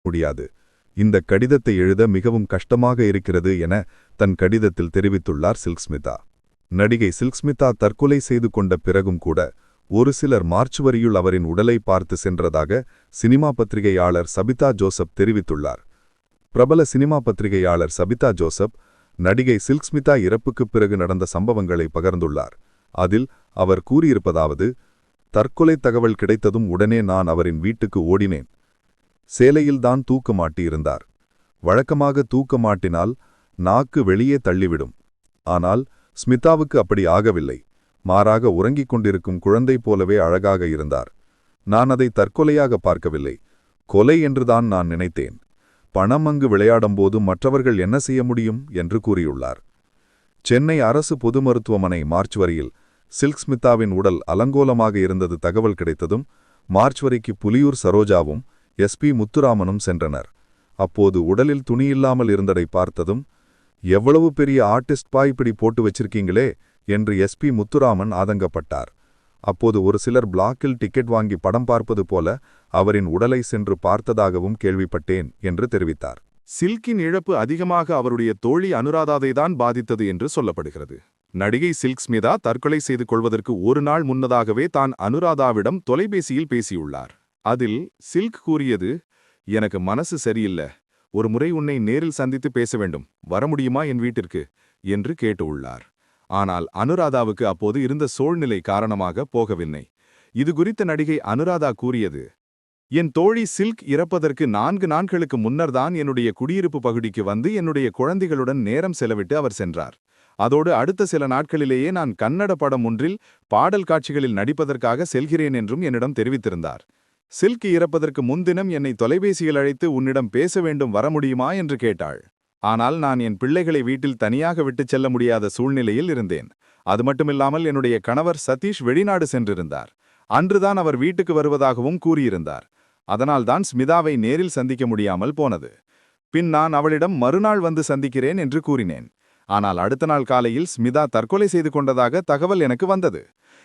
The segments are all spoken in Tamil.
முடியாது. இந்த கடிதத்தை எழுத மிகவும் கஷ்டமாக இருக்கிறது என தன் கடிதத்தில் தெரிவித்துள்ளார் சில்க் ஸ்மிதா. நடிகை சில்க் ஸ்மிதா தற்கொலை செய்து கொண்ட பிறகும் கூட ஒரு சிலர் மார்ச்சுவரியுள் அவரின் உடலை பார்த்து சென்றதாக சினிமா பத்திரிகையாளர் சபிதா ஜோசப் தெரிவித்துள்ளார். பிரபல சினிமா பத்திரிகையாளர் சபிதா ஜோசப் நடிகை சில்க் ஸ்மிதா இறப்புக்குப் பிறகு நடந்த சம்பவங்களை பகிர்ந்துள்ளார். அதில் அவர் கூறியிருப்பதாவது: தற்கொலை தகவல் கிடைத்ததும் உடனே நான் அவரின் வீட்டுக்கு ஓடினேன். சேலையில்தான் தூக்க மாட்டியிருந்தார். வழக்கமாக தூக்க மாட்டினால் நாக்கு வெளியே தள்ளிவிடும். ஆனால் ஸ்மிதாவுக்கு அப்படி ஆகவில்லை. மாறாக உறங்கிக் கொண்டிருக்கும் குழந்தை போலவே அழகாக இருந்தார். நான் அதை தற்கொலையாக பார்க்கவில்லை, கொலை என்றுதான் நான் நினைத்தேன். பணம் அங்கு விளையாடும்போது மற்றவர்கள் என்ன செய்ய முடியும் என்று கூறியுள்ளார். சென்னை அரசு பொது மருத்துவமனை மார்ச்சுவரியில் சில்க் ஸ்மிதாவின் உடல் அலங்கோலமாக இருந்தது தகவல் கிடைத்ததும் மார்ச்சுவரிக்கு புலியூர் சரோஜாவும் SP முத்துராமனும் சென்றனர். அப்போது உடலில் துணியில்லாமல் இருந்ததை பார்த்ததும், எவ்வளவு பெரிய ஆர்டிஸ்ட் பா இப்படி போட்டு வச்சிருக்கீங்களே என்று SP முத்துராமன் ஆதங்கப்பட்டார். அப்போது ஒரு சிலர் பிளாக்கில் டிக்கெட் வாங்கி படம் பார்ப்பது போல அவரின் உடலை சென்று பார்த்ததாகவும் கேள்விப்பட்டேன் என்று தெரிவித்தார். சில்கின் இழப்பு அதிகமாக அவருடைய தோழி அனுராதாவைதான் பாதித்தது என்று சொல்லப்படுகிறது. நடிகை சில்க் ஸ்மிதா தற்கொலை செய்து கொள்வதற்கு ஒரு நாள் முன்னதாகவே தான் அனுராதாவிடம் தொலைபேசியில் பேசியுள்ளார். அதில் சில்க் கூறியது: எனக்கு மனசு சரியில்லை, ஒரு முறை உன்னை நேரில் சந்தித்து பேச வேண்டும், வர முடியுமா என் வீட்டிற்கு என்று கேட்டுள்ளார். ஆனால் அனுராதாவுக்கு அப்போது இருந்த சூழ்நிலை காரணமாக போகவில்லை. இது குறித்த நடிகை அனுராதா கூறியது: என் தோழி சில்க் இறப்பதற்கு 4 நாட்களுக்கு முன்னர்தான் என்னுடைய குடியிருப்பு பகுதிக்கு வந்து என்னுடைய குழந்தைகளுடன் நேரம் செலவிட்டு அவர் சென்றார். அதோடு அடுத்த சில நாட்களிலேயே நான் கன்னட படம் ஒன்றில் பாடல் காட்சிகளில் நடிப்பதற்காக செல்கிறேன் என்றும் என்னிடம் தெரிவித்திருந்தார். சில்க் இறப்பதற்கு முன்தினம் என்னை தொலைபேசியில் அழைத்து உன்னிடம் பேச வேண்டும், வர முடியுமா என்று கேட்டாள். ஆனால் நான் என் பிள்ளைகளை வீட்டில் தனியாக விட்டுச் செல்ல முடியாத சூழ்நிலையில் இருந்தேன். அது மட்டுமில்லாமல் என்னுடைய கணவர் சதீஷ் வெளிநாடு சென்றிருந்தார். அன்றுதான் அவர் வீட்டுக்கு வருவதாகவும் கூறியிருந்தார். அதனால்தான் ஸ்மிதாவை நேரில் சந்திக்க முடியாமல் போனது. பின் நான் அவளிடம் மறுநாள் வந்து சந்திக்கிறேன் என்று கூறினேன். ஆனால் அடுத்த நாள் காலையில் ஸ்மிதா தற்கொலை செய்து கொண்டதாக தகவல் எனக்கு வந்தது.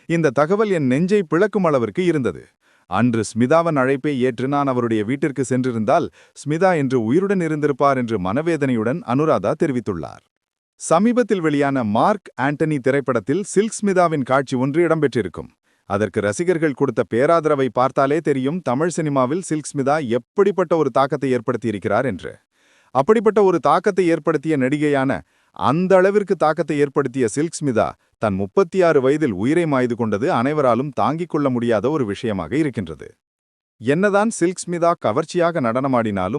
இந்த தகவல் என் நெஞ்சை பிளக்கும் அளவிற்கு இருந்தது. அன்று ஸ்மிதாவின் அழைப்பை ஏற்று நான் அவருடைய வீட்டிற்கு சென்றிருந்தால் ஸ்மிதா என்று உயிருடன் இருந்திருப்பார் என்று மனவேதனையுடன் அனுராதா தெரிவித்துள்ளார். சமீபத்தில் வெளியான மார்க் ஆண்டனி திரைப்படத்தில் சில்க் ஸ்மிதாவின் காட்சி ஒன்று இடம்பெற்றிருக்கும். அதற்கு ரசிகர்கள் கொடுத்த பேராதரவை பார்த்தாலே தெரியும் தமிழ் சினிமாவில் சில்க் ஸ்மிதா எப்படிப்பட்ட ஒரு தாக்கத்தை ஏற்படுத்தியிருக்கிறார் என்று. அப்படிப்பட்ட ஒரு தாக்கத்தை ஏற்படுத்திய நடிகையான, அந்த அளவிற்கு தாக்கத்தை ஏற்படுத்திய சில்க் ஸ்மிதா தன் 36 வயதில் உயிரை மாய்து கொண்டது அனைவராலும் தாங்கிக் கொள்ள முடியாத ஒரு விஷயமாக இருக்கின்றது. என்னதான் சில்க் ஸ்மிதா கவர்ச்சியாக நடனமாடினாலும்